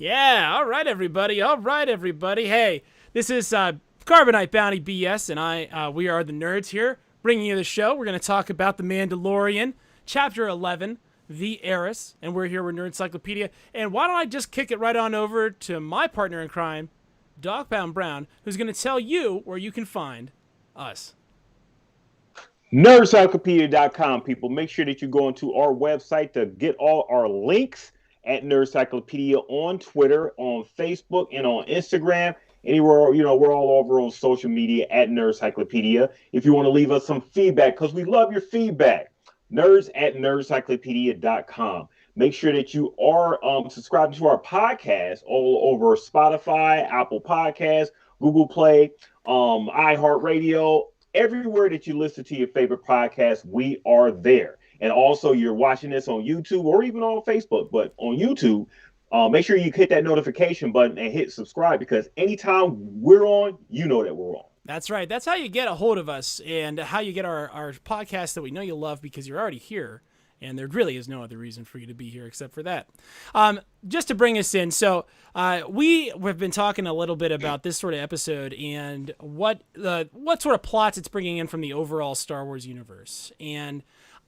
Yeah, all right, everybody. All right, everybody. Hey, this is Carbonite Bounty BS, and we are the nerds here, bringing you the show. We're going to talk about the Mandalorian, Chapter 11, the Heiress, and we're here with Nerd Encyclopedia. And why don't I just kick it right on over to my partner in crime, Dogpound Brown, who's going to tell you where you can find us. Nerdcyclopedia.com, people. Make sure that you go into our website to get all our links at Nerdcyclopedia on Twitter, on Facebook, and on Instagram. Anywhere, we're all over on social media at Nerdcyclopedia. If you want to leave us some feedback, because we love your feedback, nerds at nerdcyclopedia.com. Make sure that you are subscribing to our podcast all over Spotify, Apple Podcasts, Google Play, iHeartRadio, everywhere that you listen to your favorite podcast, we are there. And also, you're watching this on YouTube or even on Facebook, but on YouTube, make sure you hit that notification button and hit subscribe, because anytime we're on, you know that we're on. That's right. That's how you get a hold of us, and how you get our podcast that we know you love, because you're already here. And there really is no other reason for you to be here except for that. Just to bring us in, so we have been talking a little bit about this sort of episode and what sort of plots it's bringing in from the overall Star Wars universe. And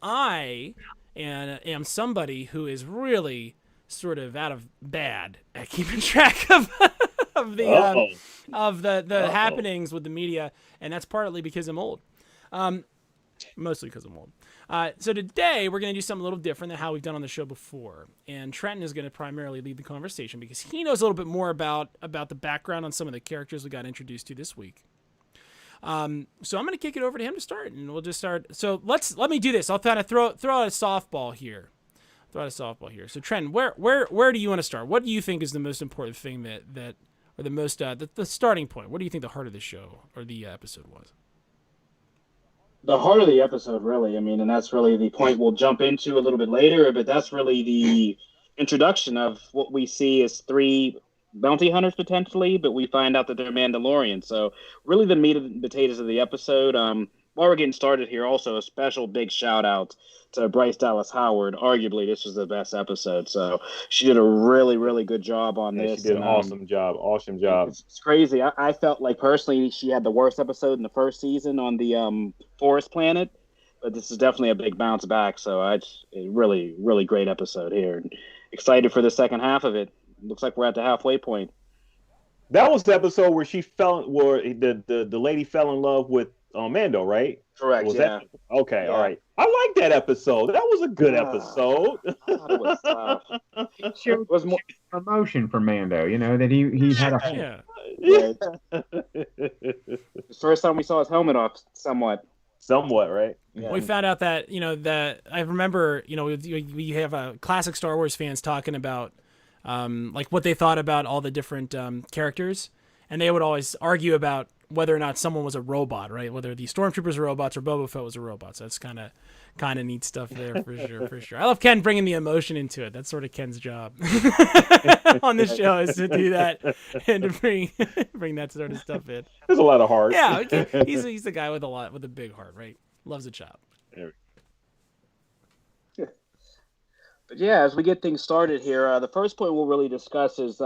I am somebody who is really sort of out of bad at keeping track of the happenings with the media, and that's partly because I'm old. Mostly because I'm old. So today we're going to do something a little different than how we've done on the show before. And Trenton is going to primarily lead the conversation because he knows a little bit more about the background on some of the characters we got introduced to this week. So I'm going to kick it over to him to start, and we'll just start. So let me do this. I'll kind of throw out a softball here. So Trenton, where do you want to start? What do you think is the most important thing that or the most the starting point? What do you think the heart of the show or the episode was? The heart of the episode, really. I mean, and that's really the point we'll jump into a little bit later, but that's really the introduction of what we see as three bounty hunters potentially, but we find out that they're Mandalorian. So really the meat and potatoes of the episode. While we're getting started here, also a special big shout out to Bryce Dallas Howard. Arguably, this was the best episode. So she did a really, really good job on this. She did an awesome job. It's crazy. I felt like personally she had the worst episode in the first season on the Forest Planet, but this is definitely a big bounce back. So a really, really great episode here. And excited for the second half of it. Looks like we're at the halfway point. That was the episode where where the lady fell in love with Mando, right? Correct. That? Okay, yeah. All right. I like that episode. That was a good episode. It showed more emotion for Mando. You know that he had a yeah. The first time we saw his helmet off, somewhat, right? Yeah. We found out that that I remember we have classic Star Wars fans talking about like what they thought about all the different characters, and they would always argue about whether or not someone was a robot, right? Whether the stormtroopers are robots or Boba Fett was a robot. So that's kind of neat stuff there for sure. I love Ken bringing the emotion into it. That's sort of Ken's job on this show, is to do that and to bring that sort of stuff in. There's a lot of heart. Yeah, he's the guy with a big heart, right? Loves a chop. But yeah, as we get things started here, the first point we'll really discuss is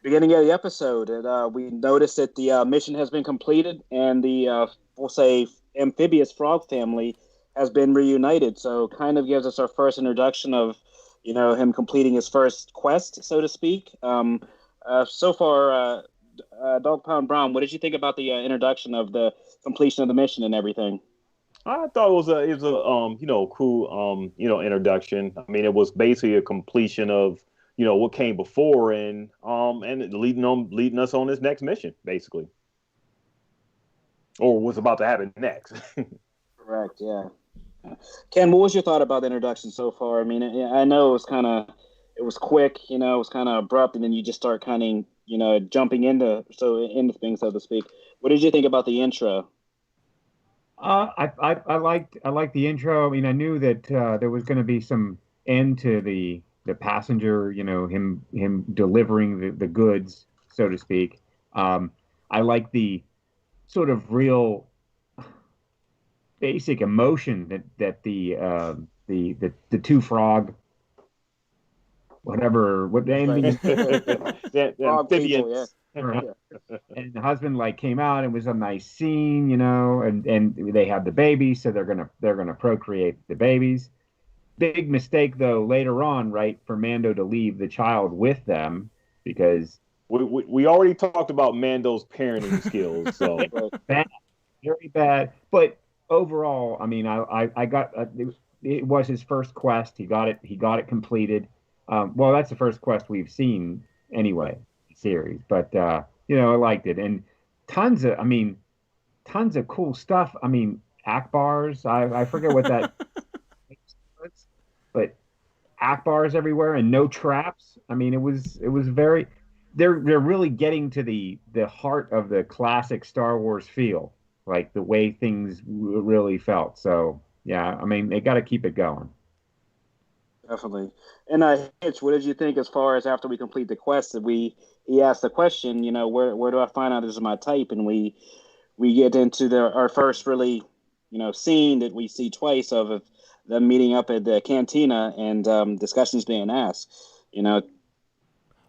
beginning of the episode, and we noticed that the mission has been completed, and the we'll say amphibious frog family has been reunited. So, kind of gives us our first introduction of, him completing his first quest, so to speak. So far, Dog Pound Brown, what did you think about the introduction of the completion of the mission and everything? I thought it was a cool introduction. I mean, it was basically a completion of what came before, and leading us on this next mission, basically, or what's about to happen next. Correct. Yeah. Ken, what was your thought about the introduction so far? I mean, I know it was quick, it was kind of abrupt, and then you just start kind of, jumping into things, so to speak. What did you think about the intro? I liked the intro. I mean, I knew that there was going to be some end to the passenger, him delivering the goods, so to speak. I like the sort of real basic emotion that the two frog whatever, what name these The Frog people, yeah. amphibians. and the husband like came out and it was a nice scene, and they had the baby, so they're gonna procreate the babies. Big mistake though later on, right, for Mando to leave the child with them because We already talked about Mando's parenting skills, so bad, very bad. But overall, I mean, I got it was his first quest. He got it completed. Well, that's the first quest we've seen anyway, series. But I liked it and tons of cool stuff. I mean, Akbars. I forget what that was, but Akbars everywhere and no traps. I mean, it was very. They're really getting to the heart of the classic Star Wars feel, like the way things really felt. So yeah, I mean, they got to keep it going. Definitely. And Hitch, what did you think as far as after we complete the quest that he asked the question, where do I find out this is my type? And we get into our first really, scene that we see twice of them meeting up at the cantina and discussions being asked.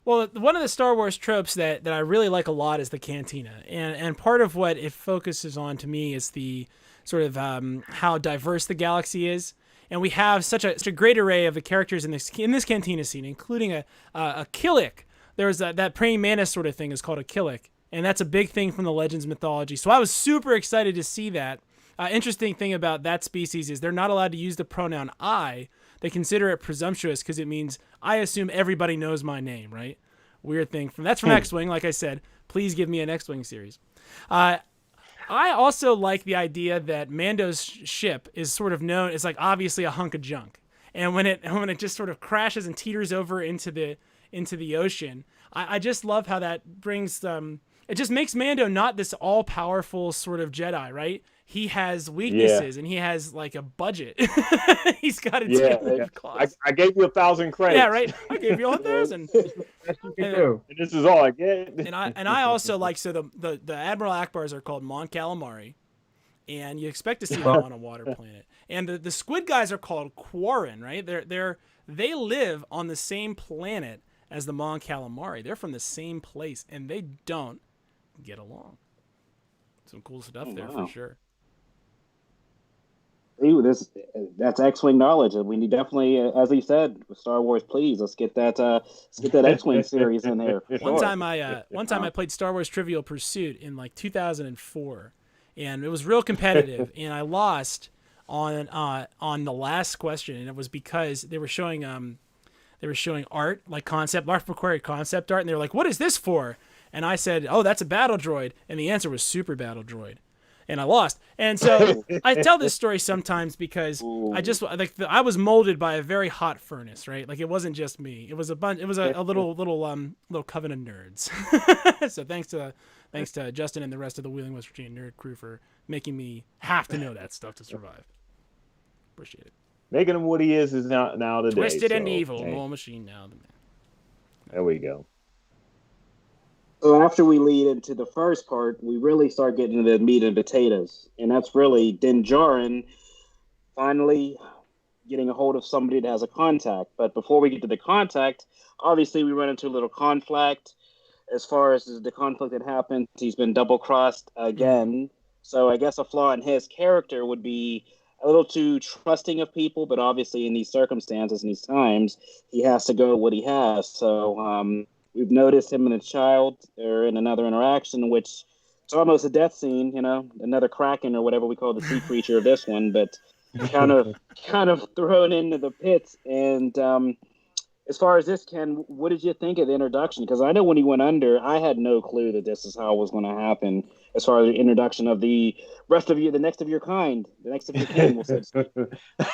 Well, one of the Star Wars tropes that I really like a lot is the cantina. And part of what it focuses on to me is the sort of how diverse the galaxy is. And we have such a great array of the characters in this cantina scene, including a Killick. There's that praying mantis sort of thing is called a Killick. And that's a big thing from the Legends mythology. So I was super excited to see that. Interesting thing about that species is they're not allowed to use the pronoun I. They consider it presumptuous because it means I assume everybody knows my name, right? Weird thing. That's from X-Wing. Like I said, please give me an X-Wing series. I also like the idea that Mando's ship is sort of known as like obviously a hunk of junk, and when it just sort of crashes and teeters over into the ocean, I just love how that brings it just makes Mando not this all-powerful sort of Jedi, right? He has weaknesses and he has like a budget. He's got to deal with costs. I gave you 1,000 credits. Yeah, right. I gave you 1,000. And this is all I get. And I also like the Admiral Akbars are called Mon Calamari, and you expect to see them on a water planet. And the squid guys are called Quarren, right? They live on the same planet as the Mon Calamari. They're from the same place, and they don't get along. Some cool stuff there for sure. That's X-Wing knowledge, and we need definitely, as he said, with Star Wars, please let's get that X-Wing series in there. One time I played Star Wars Trivial Pursuit in like 2004, and it was real competitive, and I lost on the last question, and it was because they were showing art, like concept, Lark McQuarrie concept art, and they were like, "What is this for?" And I said, "Oh, that's a battle droid," and the answer was Super Battle Droid. And I lost. And so I tell this story sometimes because I was molded by a very hot furnace, right? Like it wasn't just me. It was a bunch. It was a little coven of nerds. So thanks to Justin and the rest of the Wheeling West Virginia nerd crew for making me have to know that stuff to survive. Appreciate it. Making him what he is now today. Twisted and evil, more machine now than man. There we go. So after we lead into the first part, we really start getting into the meat and potatoes. And that's really Din Djarin finally getting a hold of somebody that has a contact. But before we get to the contact, obviously we run into a little conflict. As far as the conflict that happened, he's been double-crossed again. So I guess a flaw in his character would be a little too trusting of people, but obviously in these circumstances, in these times, he has to go with what he has. So we've noticed him and a child or in another interaction, which it's almost a death scene, another Kraken or whatever we call the sea creature of this one, but kind of thrown into the pits. And as far as this, Ken, what did you think of the introduction? Because I know when he went under, I had no clue that this is how it was going to happen. As far as the introduction of the rest of you, the next of your kind, the next of your kin, we'll say.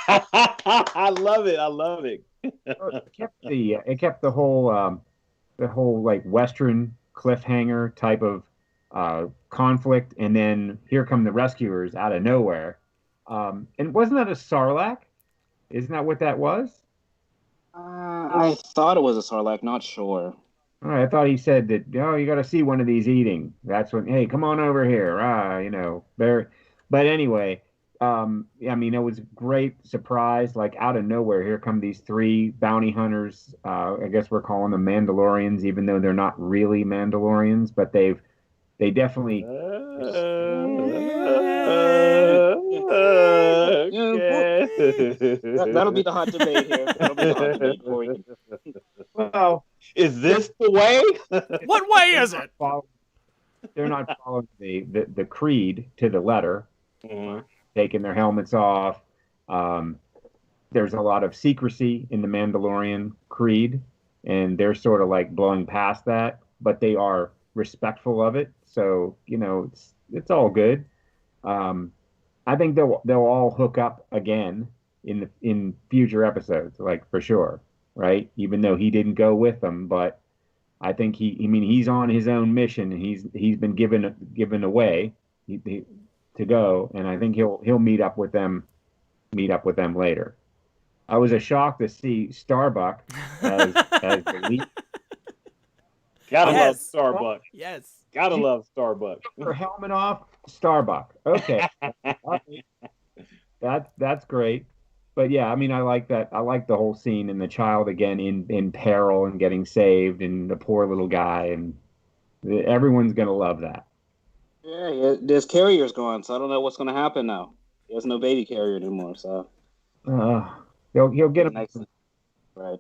I love it. It kept the whole like Western cliffhanger type of conflict, and then here come the rescuers out of nowhere. And wasn't that a Sarlacc? Isn't that what that was? I thought it was a Sarlacc, not sure. I thought he said that, you got to see one of these eating. That's when, hey, come on over here. But anyway, I mean, it was a great surprise. Like out of nowhere, here come these three bounty hunters. I guess we're calling them Mandalorians, even though they're not really Mandalorians, but they definitely. That'll be the hot debate here. That'll be the hot debate for you. Well, is this the way? What way is it? They're not following the creed to the letter. Mhm. Taking their helmets off. There's a lot of secrecy in the Mandalorian creed, and they're sort of like blowing past that, but they are respectful of it. So it's all good. I think they'll all hook up again in future episodes, like for sure, right? Even though he didn't go with them, but I think he's on his own mission, and he's been given away to go, and I think he'll meet up with them later. I was a shock to see Starbuck as the lead. Gotta love Yes. Starbuck. Yes. Gotta love Starbuck. Her helmet off, Starbuck. Okay, that's great. But yeah, I mean, I like that. I like the whole scene and the child again in peril and getting saved, and the poor little guy, and everyone's gonna love that. Yeah, there's carriers gone, so I don't know what's going to happen now. There's no baby carrier anymore, so He'll get him. nice. Right.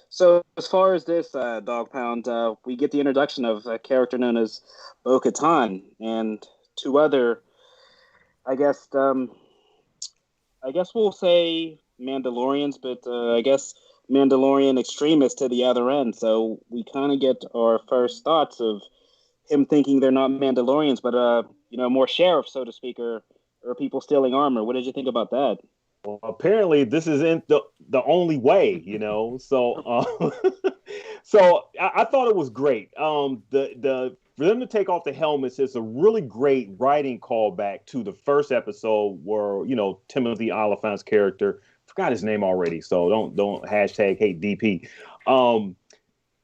So as far as this Dog Pound, we get the introduction of a character known as Bo-Katan and two other, I guess we'll say Mandalorians, but I guess Mandalorian extremists to the other end. So we kind of get our first thoughts of him thinking they're not Mandalorians, but more sheriffs, so to speak, or people stealing armor. What did you think about that? Well, apparently this isn't the only way, So, so I thought it was great. The for them to take off the helmets is a really great writing callback to the first episode where Timothy Oliphant's character, forgot his name already, so don't hashtag hate DP.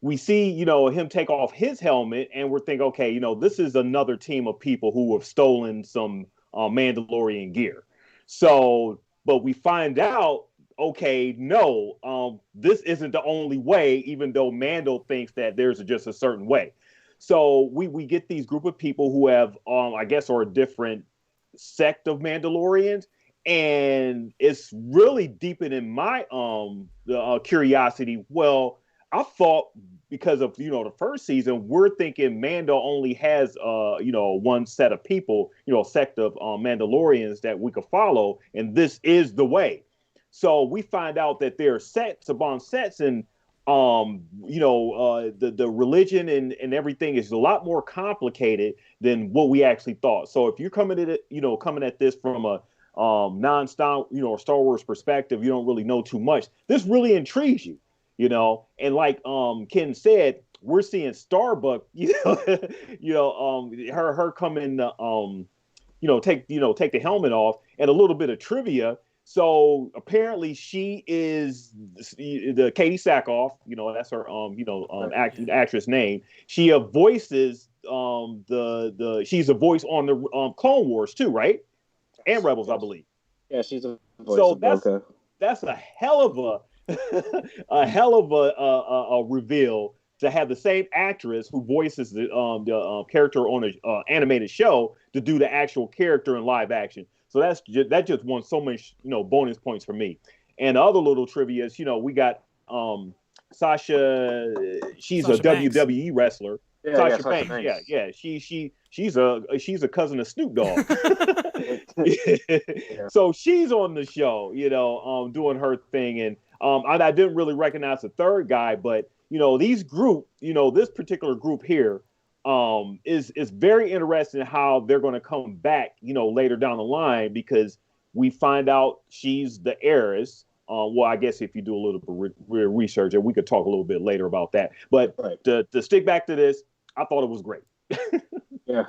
We see, him take off his helmet, and we're thinking, okay, this is another team of people who have stolen some Mandalorian gear. So, but we find out, okay, no, this isn't the only way, even though Mando thinks that there's just a certain way. So we get these group of people who have, I guess, are a different sect of Mandalorians, and it's really deepening my curiosity. Well, I thought because of the first season, we're thinking Mando only has one set of people, a sect of Mandalorians that we could follow, and this is the way. So we find out that there are sets upon sets, and the religion and everything is a lot more complicated than what we actually thought. So if you're coming at it, coming at this from a non-Star Star Wars perspective, you don't really know too much. This really intrigues you. And like Ken said, we're seeing Starbuck, her come in, take the helmet off, and a little bit of trivia. So apparently she is the Katie Sackhoff, that's her actress name. She voices she's a voice on the Clone Wars too, right? And Rebels, I believe. Yeah, she's a voice. So of that's a hell of a reveal to have the same actress who voices the character on an animated show to do the actual character in live action. So that just won so much bonus points for me. And the other little trivia is we got Sasha. She's Sasha a Banks. WWE wrestler. Yeah, Sasha Sasha Banks. Banks. Yeah. She's a cousin of Snoop Dogg. So she's on the show, doing her thing, and I didn't really recognize the third guy, but this particular group here is very interesting how they're going to come back, later down the line, because we find out she's the heiress. Well, I guess if you do a little bit research, and we could talk a little bit later about that. But right. to stick back to this, I thought it was great. Yeah.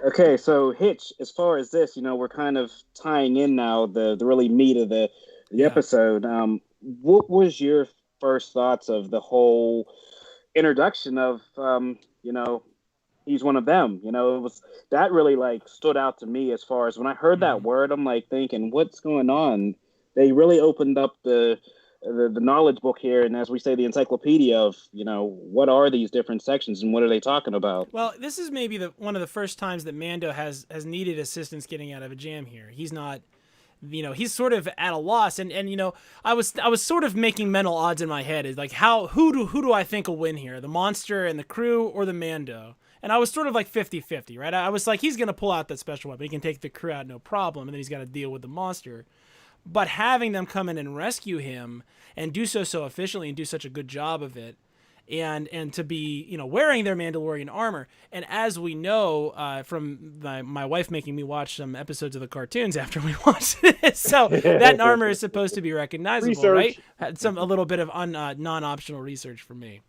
Okay, so Hitch, as far as this, we're kind of tying in now the really meat of the episode. What was your first thoughts of the whole introduction of he's one of them. You know, it was that really like stood out to me as far as when I heard that word. I'm like thinking, what's going on? They really opened up the knowledge book here, and as we say, the encyclopedia of, you know, what are these different sections and what are they talking about? Well, this is maybe one of the first times that Mando has needed assistance getting out of a jam here. He's not, you know, he's sort of at a loss, and you know, I was sort of making mental odds in my head. Is like, who do I think will win here, the monster and the crew or the Mando? And I was sort of like 50-50, right? I was like, he's gonna pull out that special weapon, he can take the crew out no problem, and then he's got to deal with the monster. But having them come in and rescue him and do so efficiently and do such a good job of it, and to be, you know, wearing their Mandalorian armor, and as we know from my wife making me watch some episodes of the cartoons after we watched this, so that armor is supposed to be recognizable, Research. right? Had a little bit of non-optional research for me.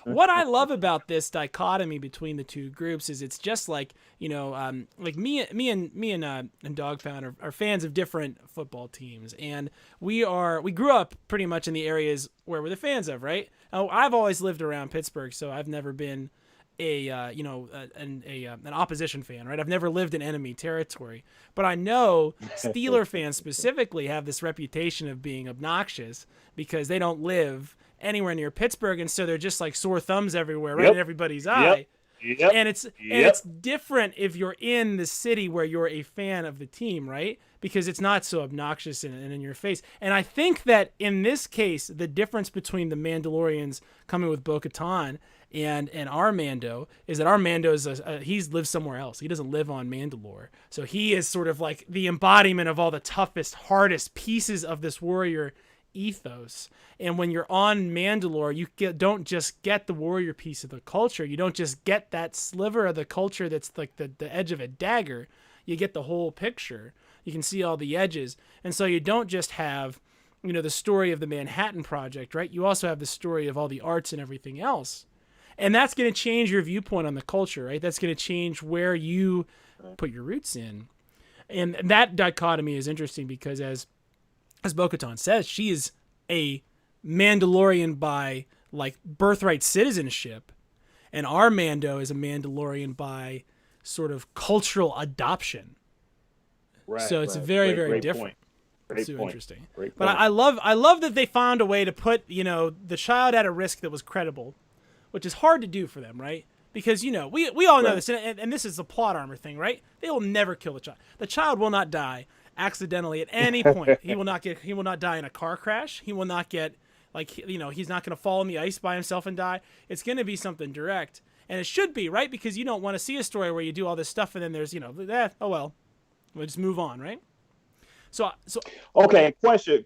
What I love about this dichotomy between the two groups is it's just like, you know, like me and Dog Pound are fans of different football teams, and we grew up pretty much in the areas where we're the fans of, right? I've always lived around Pittsburgh, so I've never been an opposition fan, right? I've never lived in enemy territory, but I know Steeler fans specifically have this reputation of being obnoxious because they don't live anywhere near Pittsburgh, and so they're just like sore thumbs everywhere, right in everybody's eye. Yep. And it's different if you're in the city where you're a fan of the team, right? Because it's not so obnoxious and in your face. And I think that in this case, the difference between the Mandalorians coming with bo-katan and our Mando is that our Mando is he lives somewhere else. He doesn't live on Mandalore. So he is sort of like the embodiment of all the toughest, hardest pieces of this warrior ethos. And when you're on Mandalore, you don't just get the warrior piece of the culture. You don't just get that sliver of the culture that's like the edge of a dagger. You get the whole picture. You can see all the edges. And so you don't just have, you know, the story of the Manhattan Project, right? You also have the story of all the arts and everything else. And that's going to change your viewpoint on the culture, right? That's going to change where you put your roots in. And that dichotomy is interesting because as bo-katan says, she is a Mandalorian by like birthright citizenship, and our Mando is a Mandalorian by sort of cultural adoption. Right. So it's right. very great different. Point. Great It's point. interesting. Great But point. I love that they found a way to put, you know, the child at a risk that was credible, which is hard to do for them, right? Because, you know, we all know Right. this, and this is the plot armor thing, right? They will never kill the child. The child will not die accidentally at any point. He will not die in a car crash. He will not get, like, you know, he's not going to fall in the ice by himself and die. It's going to be something direct, and it should be, right? Because you don't want to see a story where you do all this stuff and then there's, you know, oh well, we'll just move on, right? So Okay,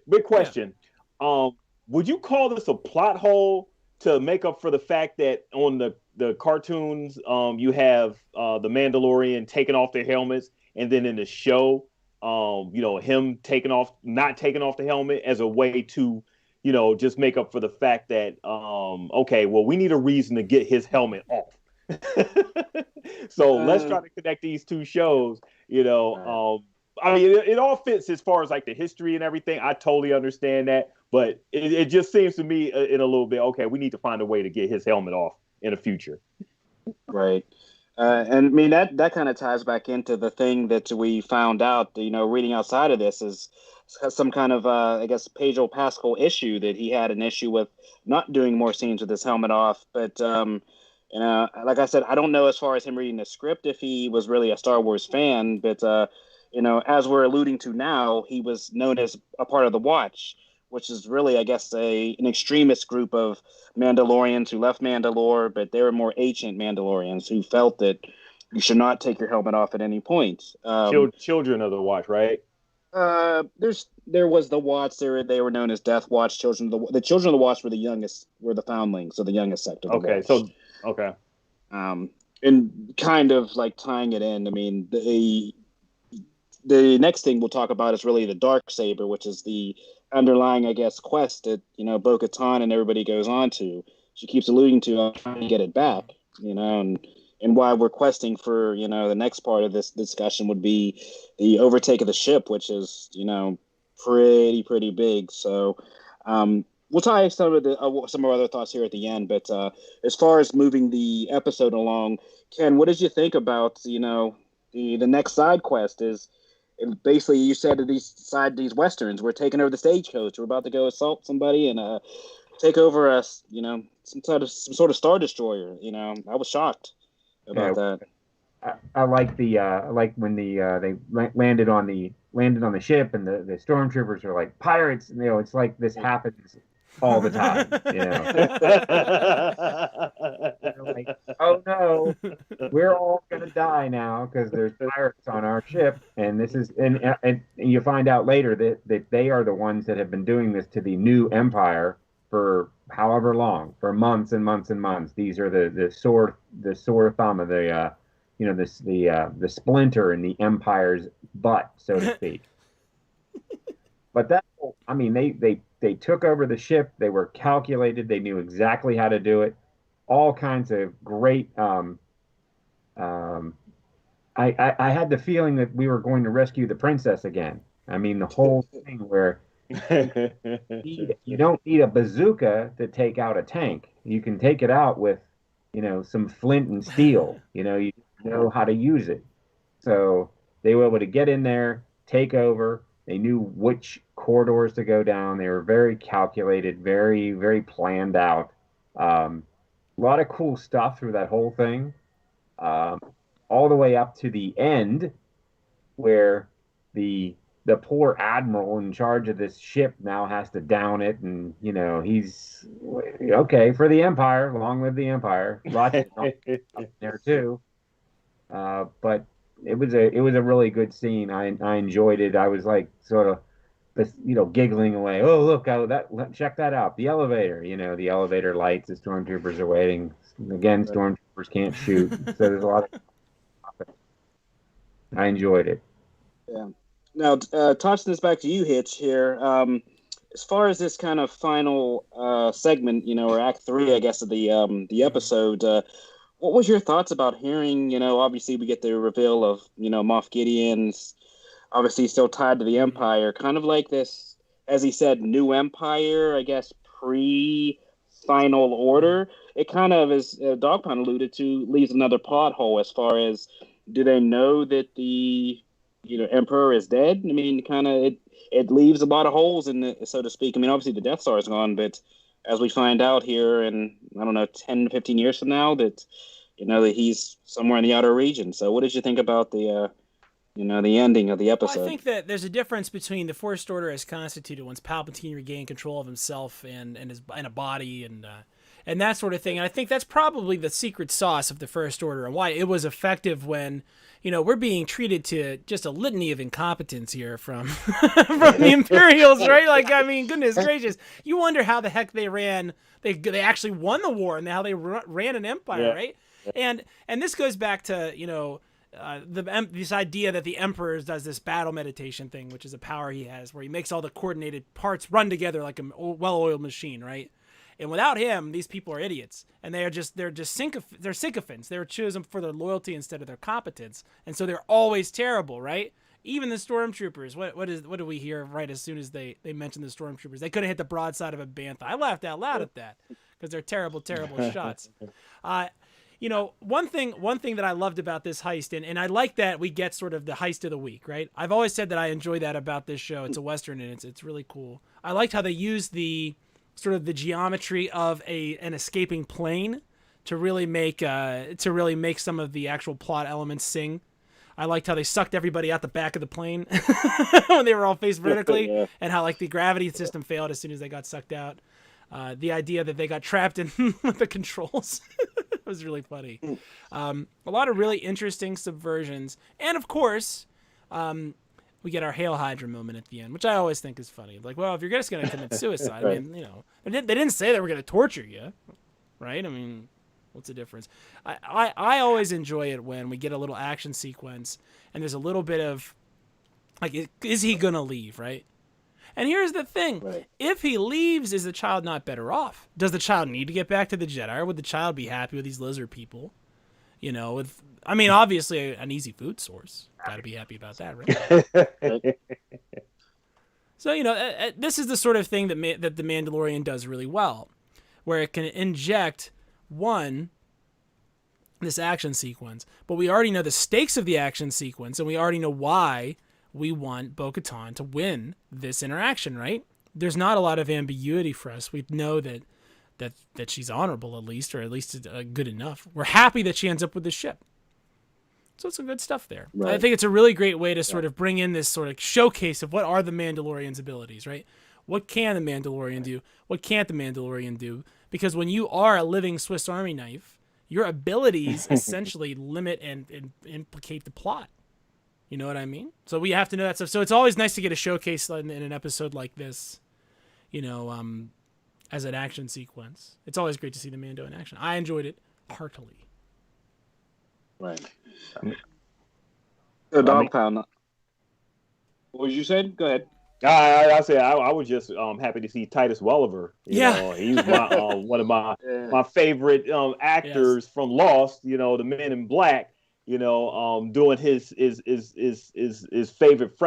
big question. Would you call this a plot hole to make up for the fact that on the cartoons, you have the Mandalorian taking off their helmets, and then in the show, you know, him not taking off the helmet as a way to, you know, just make up for the fact that, okay, well, we need a reason to get his helmet off. So let's try to connect these two shows, you know. I mean, it all fits as far as like the history and everything. I totally understand that, but it just seems to me in a little bit, okay, we need to find a way to get his helmet off in the future. Right. And I mean, that kind of ties back into the thing that we found out, you know, reading outside of this is some kind of, I guess, Pedro Pascal issue that he had an issue with not doing more scenes with his helmet off. But, you know, like I said, I don't know as far as him reading the script if he was really a Star Wars fan. But, you know, as we're alluding to now, he was known as a part of the Watch, which is really, I guess, an extremist group of Mandalorians who left Mandalore, but they were more ancient Mandalorians who felt that you should not take your helmet off at any point. Children of the Watch, right? There was the Watch. They were known as Death Watch. The Children of the Watch were the foundlings, so the youngest sect of the Watch. Okay. And kind of like tying it in. I mean, the next thing we'll talk about is really the Darksaber, which is the underlying, I guess, quest that, you know, bo-katan and everybody goes on to. She keeps alluding to, I'm trying to get it back, you know, and why we're questing for, you know, the next part of this discussion would be the overtake of the ship, which is, you know, pretty big. So we'll tie some of our other thoughts here at the end. But as far as moving the episode along, Ken, what did you think about the next side quest? Is basically you said that these westerns, we're taking over the stagecoach. We're about to go assault somebody and take over us. Some sort of star destroyer. I was shocked about that. I like when they landed on the ship and the stormtroopers are like pirates. It's like this happens all the time. They're like, oh no, we're all gonna die now because there's pirates on our ship, and this is and you find out later that they are the ones that have been doing this to the new empire for however long, for months and months and months. These are the sore thumb of the splinter in the empire's butt, so to speak. But they took over the ship. They were calculated. They knew exactly how to do it. All kinds of great. I had the feeling that we were going to rescue the princess again. The whole thing where you don't need a bazooka to take out a tank. You can take it out with, some flint and steel. You know how to use it. So they were able to get in there, take over. They knew which corridors to go down. They were very calculated, very, very planned out. A lot of cool stuff through that whole thing. All the way up to the end where the poor admiral in charge of this ship now has to down it, and he's okay for the empire. Long live the empire. Lots of there too. But it was a really good scene. I enjoyed it. I was like sort of giggling away. Oh, look, check that out. The elevator, the elevator lights, the stormtroopers are waiting. Again, stormtroopers can't shoot. So there's a lot of I enjoyed it. Yeah. Now, tossing this back to you, Hitch, here. As far as this kind of final segment, or Act 3, I guess, of the episode, what was your thoughts about hearing, obviously we get the reveal of, Moff Gideon's obviously still tied to the Empire, kind of like this, as he said, new Empire, I guess, pre-Final Order. It kind of, as Dogpound alluded to, leaves another plot hole as far as, do they know that the Emperor is dead? Kind of it leaves a lot of holes in it, so to speak. Obviously the Death Star is gone, but as we find out here in, I don't know, 10 to 15 years from now, that that he's somewhere in the outer region. So what did you think about the the ending of the episode? Well, I think that there's a difference between the First Order as constituted once Palpatine regained control of himself and a body and that sort of thing. And I think that's probably the secret sauce of the First Order and why it was effective when, we're being treated to just a litany of incompetence here from from the Imperials, right? Goodness gracious. You wonder how the heck they ran. They actually won the war and how they ran an empire, right? And this goes back to, this idea that the Emperor does this battle meditation thing, which is a power he has where he makes all the coordinated parts run together like a well-oiled machine, right? And without him, these people are idiots, and they're sycophants. They're chosen for their loyalty instead of their competence, and so they're always terrible, right? Even the stormtroopers. What do we hear right as soon as they mention the stormtroopers? They could have hit the broadside of a bantha. I laughed out loud at that because they're terrible, terrible shots. One thing that I loved about this heist, and I like that we get sort of the heist of the week, right? I've always said that I enjoy that about this show. It's a Western, and it's really cool. I liked how they used the sort of the geometry of an escaping plane to really make some of the actual plot elements sing. I liked how they sucked everybody out the back of the plane when they were all faced vertically, and how the gravity system failed as soon as they got sucked out. The idea that they got trapped in with the controls was really funny. A lot of really interesting subversions, and of course, we get our Hail Hydra moment at the end, which I always think is funny. Well, if you're just going to commit suicide, Right. They didn't say they were going to torture you, right? What's the difference? I always enjoy it when we get a little action sequence and there's a little bit of, is he going to leave, right? And here's the thing. Right. If he leaves, is the child not better off? Does the child need to get back to the Jedi, or would the child be happy with these lizard people? Obviously an easy food source. Got to be happy about that, right? So, this is the sort of thing that the Mandalorian does really well, where it can inject this action sequence, but we already know the stakes of the action sequence, and we already know why we want Bo-Katan to win this interaction, right? There's not a lot of ambiguity for us. We know that she's honorable, at least good enough. We're happy that she ends up with the ship. So it's some good stuff there. Right. I think it's a really great way to sort of bring in this sort of showcase of what are the Mandalorian's abilities, right? What can the Mandalorian do? What can't the Mandalorian do? Because when you are a living Swiss Army knife, your abilities essentially limit and implicate the plot. You know what I mean? So we have to know that stuff. So it's always nice to get a showcase in an episode like this, as an action sequence. It's always great to see the Mando in action. I enjoyed it heartily. Right. Dog pound. What was you saying? Go ahead. I said I was just happy to see Titus Welliver. You know, he's my one of my favorite actors from Lost. The Men in Black. Doing his favorite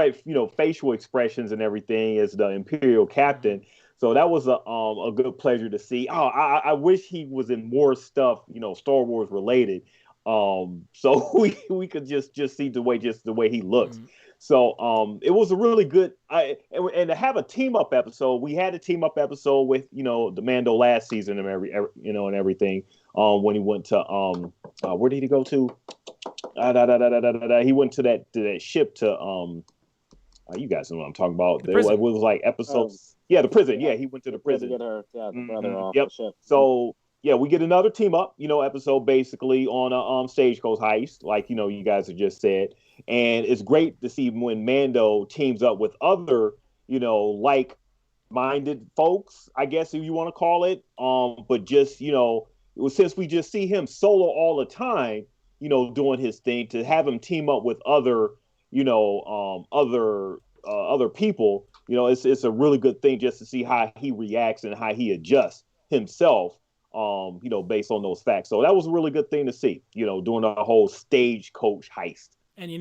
facial expressions and everything as the Imperial Captain. So that was a good pleasure to see. I wish he was in more stuff, Star Wars related. So we could just see the way he looks. Mm-hmm. So it was a really good and to have a team up episode. We had a team up episode with the Mando last season and and everything. When he went to where did he go to? He went to that ship to you guys know what I'm talking about. It was like episodes. The prison. Yeah, he went to the prison. To get her, the brother off the ship. So we get another team up, episode basically on a stagecoach heist, like you guys have just said, and it's great to see when Mando teams up with other, like-minded folks, I guess if you want to call it, but just since we just see him solo all the time, doing his thing, to have him team up with other, other people, it's a really good thing just to see how he reacts and how he adjusts himself. Based on those facts. So that was a really good thing to see, doing a whole stagecoach heist. And,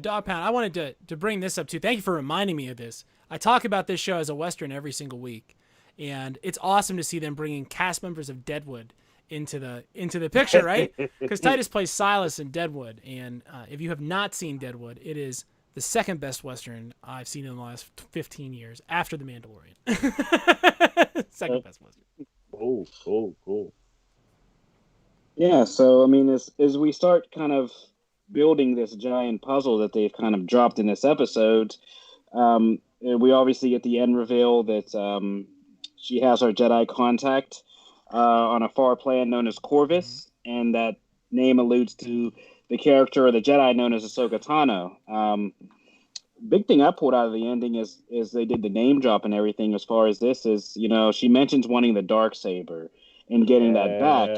Dog Pound, I wanted to bring this up too. Thank you for reminding me of this. I talk about this show as a Western every single week, and it's awesome to see them bringing cast members of Deadwood into the picture, right? Because Titus plays Silas in Deadwood, and if you have not seen Deadwood, it is the second best Western I've seen in the last 15 years after The Mandalorian. Second best Western. Cool. Yeah, so as we start kind of building this giant puzzle that they've kind of dropped in this episode, we obviously get the end reveal that she has her Jedi contact on a far planet known as Corvus, and that name alludes to the character of the Jedi known as Ahsoka Tano. Big thing I pulled out of the ending is they did the name drop and everything. As far as this is, she mentions wanting the Darksaber and getting that back.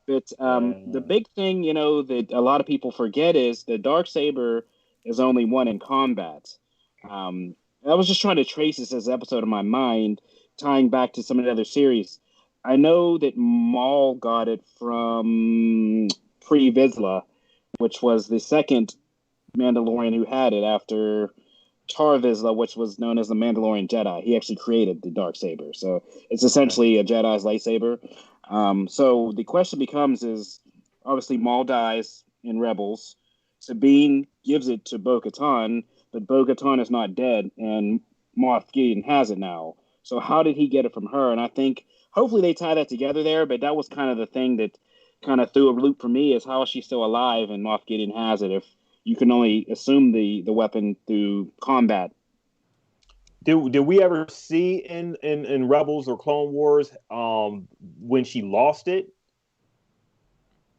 But the big thing, that a lot of people forget is the Darksaber is only one in combat. I was just trying to trace this as an episode in my mind, tying back to some of the other series. I know that Maul got it from Pre Vizsla, which was the second Mandalorian who had it after Tar Vizsla, which was known as the Mandalorian Jedi. He actually created the Darksaber. So it's essentially a Jedi's lightsaber. So the question becomes is, obviously Maul dies in Rebels. Sabine gives it to Bo-Katan, but Bo-Katan is not dead, and Moff Gideon has it now. So how did he get it from her? And I think hopefully they tie that together there, but that was kind of the thing that kind of threw a loop for me, is how is she still alive and Moff Gideon has it if you can only assume the weapon through combat. Did we ever see in Rebels or Clone Wars when she lost it?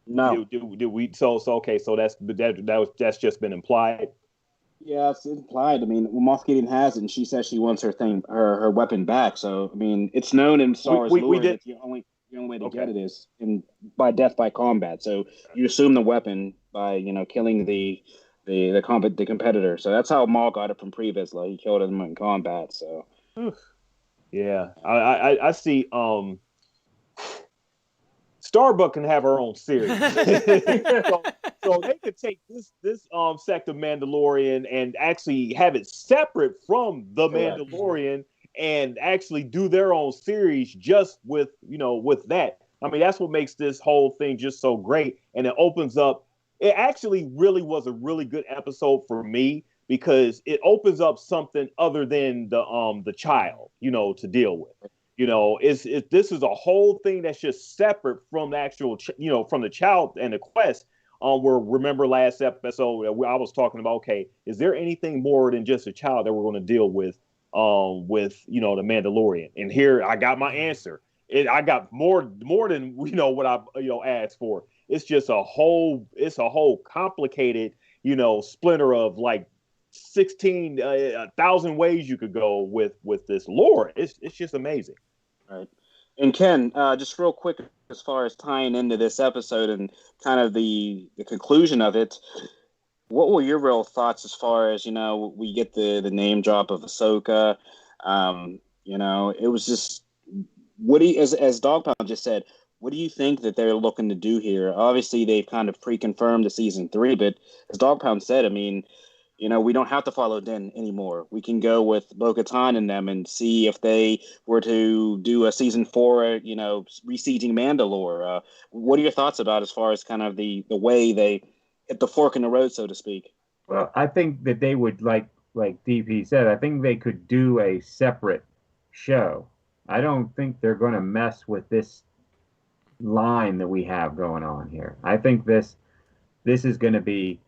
No. Did we? So okay. So that's just been implied. Yeah, it's implied. When Moff Gideon has it, and she says she wants her weapon back. So it's known in Star Wars lore that the only way to get it is by death by combat. So you assume the weapon by killing the competitor. So that's how Maul got it from Pre Vizsla. He killed him in combat. So yeah, I see. Starbuck can have her own series. So they could take this sect of Mandalorian and actually have it separate from the Correct. Mandalorian and actually do their own series just with with that. I mean, that's what makes this whole thing just so great, and it opens up. It actually really was a really good episode for me because it opens up something other than the child, to deal with. This is a whole thing that's just separate from the actual, from the child and the quest. Where remember last episode I was talking about, okay, is there anything more than just a child that we're going to deal with the Mandalorian? And here I got my answer. I got more than what I asked for. It's just a whole complicated splinter of like 16,000 ways you could go with this lore. It's just amazing. Right. And Ken, just real quick, as far as tying into this episode and kind of the conclusion of it, what were your real thoughts as far as, we get the name drop of Ahsoka? It was just, what do you, as Dog Pound just said, what do you think that they're looking to do here? Obviously, they've kind of pre-confirmed the season 3, but as Dog Pound said, I mean, we don't have to follow Din anymore. We can go with Bo-Katan and them and see if they were to do a season 4, resieging Mandalore. What are your thoughts about as far as kind of the way they hit the fork in the road, so to speak? Well, I think that they would, like DP said, I think they could do a separate show. I don't think they're going to mess with this line that we have going on here. I think this is going to be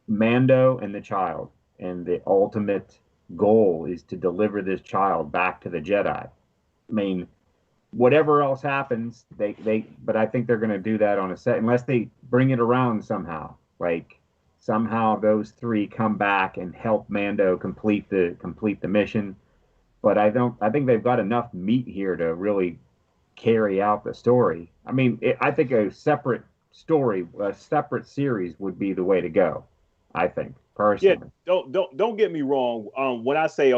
Mando and the child, and the ultimate goal is to deliver this child back to the Jedi. I mean, whatever else happens, but I think they're going to do that on a set, unless they bring it around somehow. Like somehow those 3 come back and help Mando complete the mission. But I think they've got enough meat here to really carry out the story. I mean, I think a separate story, a separate series would be the way to go. I think personally. Yeah, don't get me wrong. When I say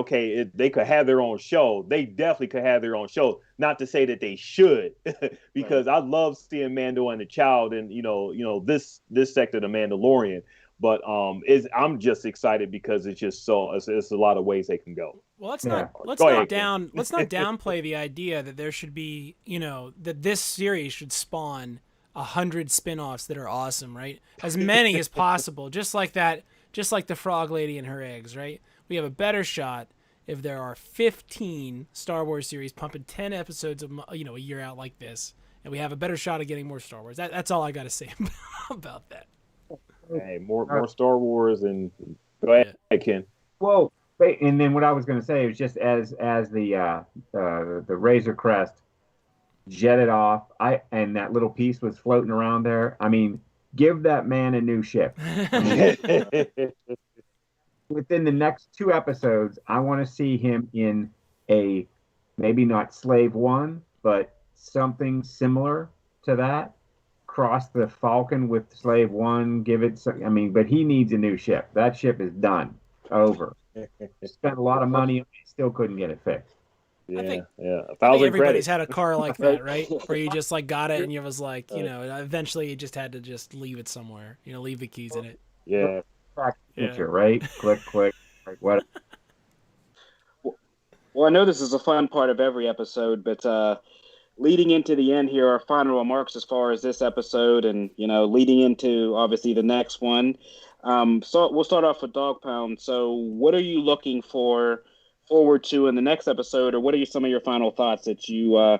they could have their own show, they definitely could have their own show. Not to say that they should, because I love seeing Mando and the child, and this sect of the Mandalorian. But I'm just excited because it's just it's a lot of ways they can go. Well, let's not downplay the idea that there should be that this series should spawn 100 spin-offs that are awesome, right? As many as possible, just like the frog lady and her eggs, right? We have a better shot if there are 15 Star Wars series pumping 10 episodes a year out like this, and we have a better shot of getting more Star Wars. That's all I got to say about that. Hey, more Star Wars, and go ahead, Ken. Well, and then what I was going to say is just as the Razor Crest jetted off, and that little piece was floating around there. I mean, give that man a new ship. Within the next 2 episodes, I want to see him in a, maybe not Slave One, but something similar to that. Cross the Falcon with Slave One, but he needs a new ship. That ship is done. Over. Spent a lot of money, still couldn't get it fixed. Yeah, I think credits. everybody's had a car like that, right? Where you just got it and you was like, eventually you just had to just leave it somewhere, leave the keys in it. Yeah. Picture, right? Click, like what? Well, I know this is a fun part of every episode, but leading into the end here, our final remarks as far as this episode and, leading into obviously the next one. So we'll start off with Dog Pound. So what are you looking forward to in the next episode, or what are some of your final thoughts that you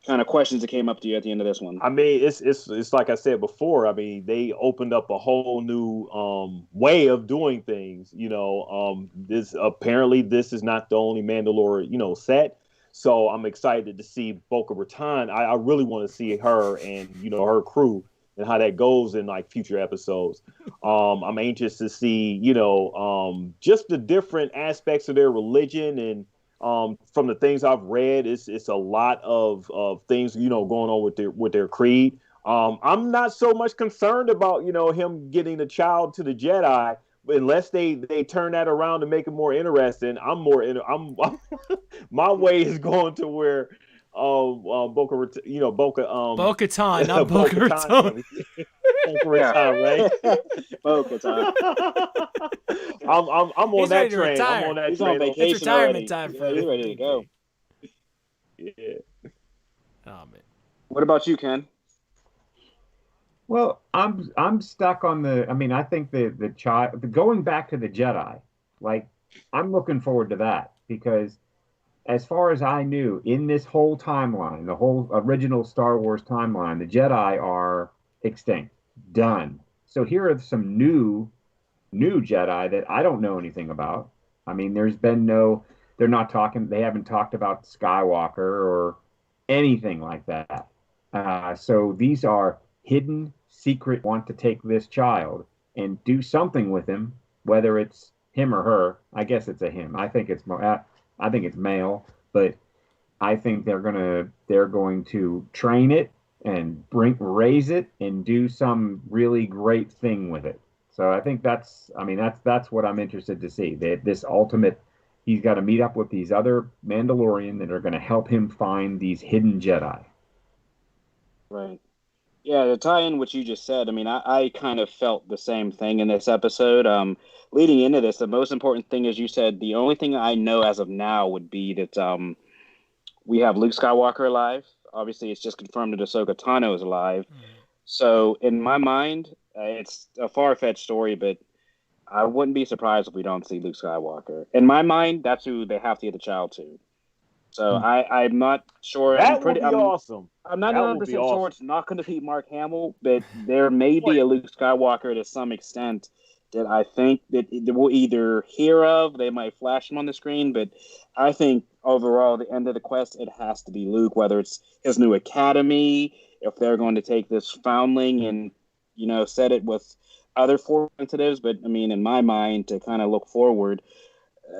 kind of questions that came up to you at the end of this one? I mean, it's like I said before. I mean, they opened up a whole new way of doing things. This is not the only Mandalore set. So I'm excited to see Bo-Katan. I really want to see her and her crew and how that goes in like future episodes. I'm anxious to see just the different aspects of their religion, and from the things I've read, it's a lot of things going on with their creed. I'm not so much concerned about him getting the child to the Jedi, unless they turn that around to make it more interesting. My way is going to where Bo-Katan, not Bo-Katan. Time, right? Bo-katan. I'm on He's ready that to train. retire. I'm on that He's train. on vacation It's retirement already. time for He's ready to go. Yeah. Oh man. What about you, Ken? Well, I'm stuck on the. I mean, I think the child going back to the Jedi, like I'm looking forward to that because as far as I knew, in this whole timeline, the whole original Star Wars timeline, the Jedi are extinct, done. So here are some new Jedi that I don't know anything about. I mean, there's been no, they're not talking, they haven't talked about Skywalker or anything like that. So these are hidden, secret, want to take this child and do something with him, whether it's him or her. I guess it's a him. I think it's male, but I think they're going to train it and raise it and do some really great thing with it. So I think that's what I'm interested to see. This ultimate, he's got to meet up with these other Mandalorian that are going to help him find these hidden Jedi. Right. Yeah, to tie in what you just said, I mean, I kind of felt the same thing in this episode. Leading into this, the most important thing, as you said, the only thing I know as of now would be that we have Luke Skywalker alive. Obviously, it's just confirmed that Ahsoka Tano is alive. So, in my mind, it's a far-fetched story, but I wouldn't be surprised if we don't see Luke Skywalker. In my mind, that's who they have to get the child to. So I'm not sure. That would be awesome. I'm not That 100% would be sure awesome. it's not going to be Mark Hamill, but there may be a Luke Skywalker to some extent that I think that we'll either hear of. They might flash him on the screen, but I think overall, the end of the quest, it has to be Luke, whether it's his new academy, if they're going to take this foundling and, set it with other Force sensitives. But, I mean, in my mind, to kind of look forward,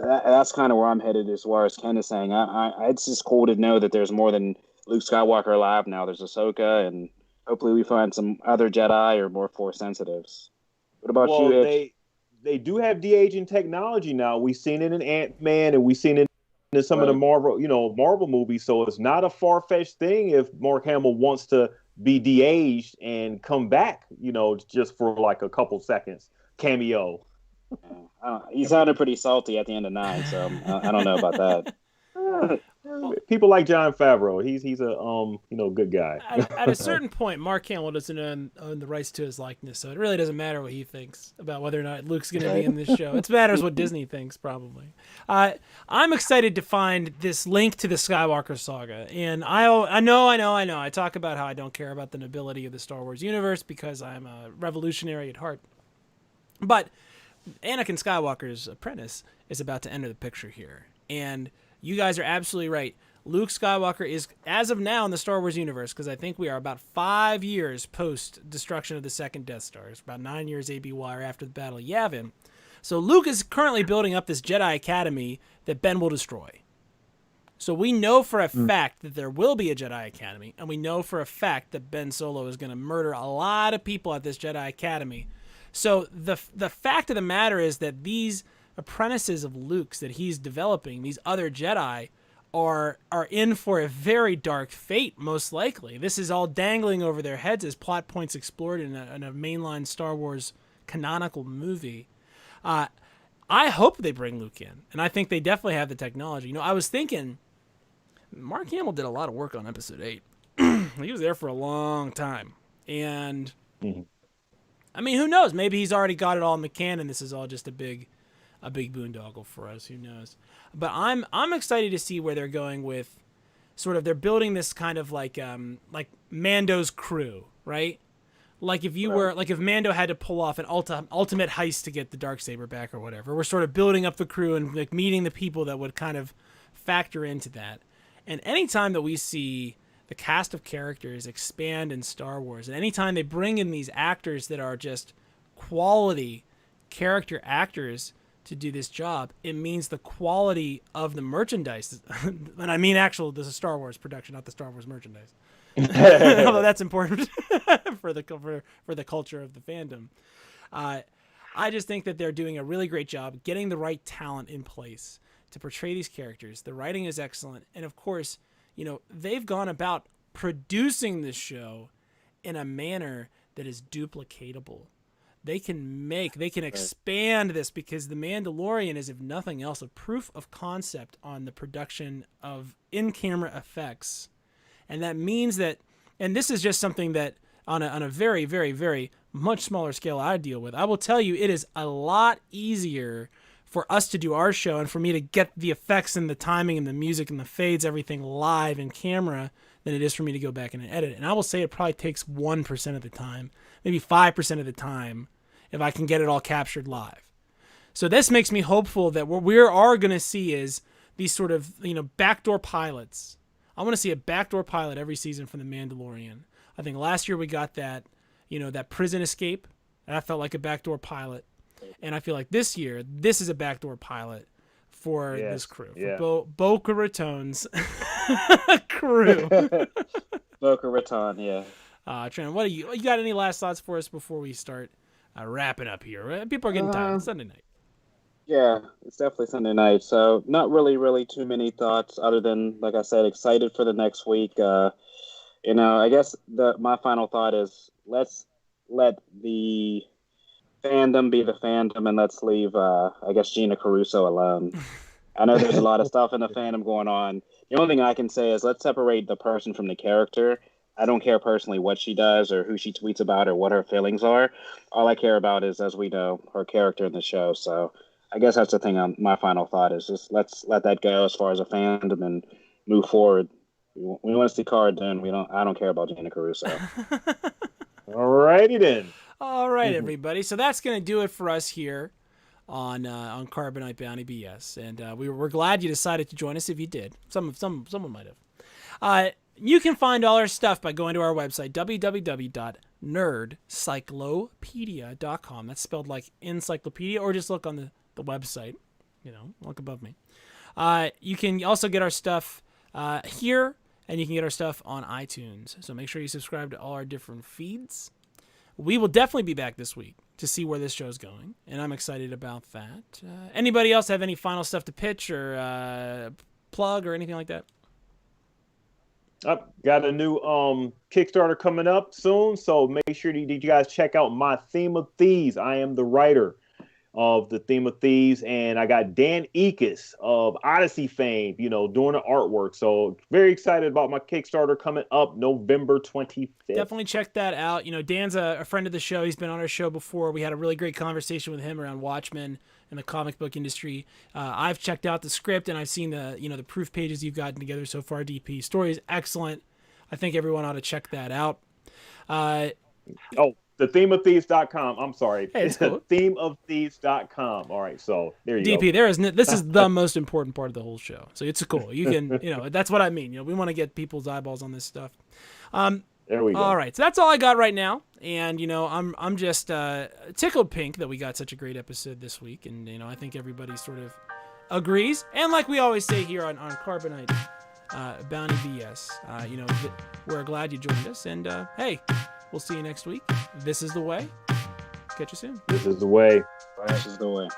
that's kind of where I'm headed as far as Ken is saying. It's just cool to know that there's more than Luke Skywalker alive now. There's Ahsoka, and hopefully we find some other Jedi or more Force sensitives. What about you, Hitch? They do have de-aging technology now. We've seen it in Ant-Man, and we've seen it in some of the Marvel movies. So it's not a far-fetched thing if Mark Hamill wants to be de-aged and come back, just for like a couple seconds cameo. He sounded pretty salty at the end of 9, so I don't know about that. People like Jon Favreau. He's a good guy. At a certain point, Mark Hamill doesn't own the rights to his likeness, so it really doesn't matter what he thinks about whether or not Luke's going to be in this show. It matters what Disney thinks, probably. I'm excited to find this link to the Skywalker saga, and I know. I talk about how I don't care about the nobility of the Star Wars universe because I'm a revolutionary at heart, but Anakin Skywalker's apprentice is about to enter the picture here. And you guys are absolutely right. Luke Skywalker is, as of now in the Star Wars universe, because I think we are about 5 years post-destruction of the second Death Star. It's about 9 years ABY or after the Battle of Yavin. So Luke is currently building up this Jedi Academy that Ben will destroy. So we know for a fact that there will be a Jedi Academy, and we know for a fact that Ben Solo is going to murder a lot of people at this Jedi Academy. So the fact of the matter is that these apprentices of Luke's that he's developing, these other Jedi, are in for a very dark fate, most likely. This is all dangling over their heads as plot points explored in a mainline Star Wars canonical movie. I hope they bring Luke in, and I think they definitely have the technology. I was thinking, Mark Hamill did a lot of work on Episode 8. He was there for a long time, and... I mean, who knows? Maybe he's already got it all in the can, and this is all just a big boondoggle for us. Who knows? But I'm excited to see where they're going with sort of they're building this kind of like Mando's crew, right? Like if if Mando had to pull off an ultimate heist to get the Darksaber back or whatever, we're sort of building up the crew and like meeting the people that would kind of factor into that. And anytime that we see the cast of characters expand in Star Wars, and anytime they bring in these actors that are just quality character actors to do this job, it means the quality of the merchandise, and I mean this is Star Wars production, not the Star Wars merchandise. Although that's important for the culture of the fandom. I just think that they're doing a really great job getting the right talent in place to portray these characters. The writing is excellent, and of course, they've gone about producing this show in a manner that is duplicatable. They can expand this, because The Mandalorian is, if nothing else, a proof of concept on the production of in-camera effects. And that means that, and this is just something that on a very, very, very much smaller scale I deal with. I will tell you, it is a lot easier for us to do our show and for me to get the effects and the timing and the music and the fades, everything live in camera, than it is for me to go back and edit. And I will say it probably takes 1% of the time, maybe 5% of the time, if I can get it all captured live. So this makes me hopeful that what we are going to see is these sort of, backdoor pilots. I want to see a backdoor pilot every season for The Mandalorian. I think last year we got that, that prison escape. That felt like a backdoor pilot. And I feel like this year, this is a backdoor pilot for this crew. Yeah. For Bo-Karaton's crew. Bo-Katan, yeah. Trenton, what you got any last thoughts for us before we start wrapping up here? People are getting tired. It's Sunday night. Yeah, it's definitely Sunday night. So not really too many thoughts other than, like I said, excited for the next week. I guess my final thought is let's let the fandom be the fandom, and let's leave, I guess, Gina Caruso alone. I know there's a lot of stuff in the fandom going on. The only thing I can say is let's separate the person from the character. I don't care personally what she does or who she tweets about or what her feelings are. All I care about is, as we know, her character in the show. So I guess that's the thing. My final thought is just let's let that go as far as a fandom and move forward. We want to see Cara Dune. I don't care about Gina Caruso. All righty then. All right, everybody. So that's going to do it for us here on Carbonite Bounty BS, and we're glad you decided to join us. If you did, someone might have. You can find all our stuff by going to our website, www.nerdcyclopedia.com. That's spelled like encyclopedia, or just look on the website. Look above me. You can also get our stuff here, and you can get our stuff on iTunes. So make sure you subscribe to all our different feeds. We will definitely be back this week to see where this show's going, and I'm excited about that. Anybody else have any final stuff to pitch or plug or anything like that? I've got a new Kickstarter coming up soon, so make sure you guys check out my Theme of Thieves. I am the writer of the Theme of Thieves, and I got Dan Ekus of Odyssey fame, doing the artwork. So very excited about my Kickstarter coming up November 25th. Definitely check that out. Dan's a friend of the show. He's been on our show before. We had a really great conversation with him around Watchmen and the comic book industry. I've checked out the script, and I've seen the proof pages you've gotten together so far, DP. Story is excellent. I think everyone ought to check that out. thethemeofthieves.com. I'm sorry. Hey, it's cool. themeofthieves.com. All right, so there you DP, go. This is the most important part of the whole show. So it's cool. You can, that's what I mean. We want to get people's eyeballs on this stuff. There we go. All right, so that's all I got right now, and I'm just tickled pink that we got such a great episode this week, and I think everybody sort of agrees. And like we always say here on Carbonite Bounty BS, we're glad you joined us, and hey, we'll see you next week. This is the way. Catch you soon. This is the way. This is the way.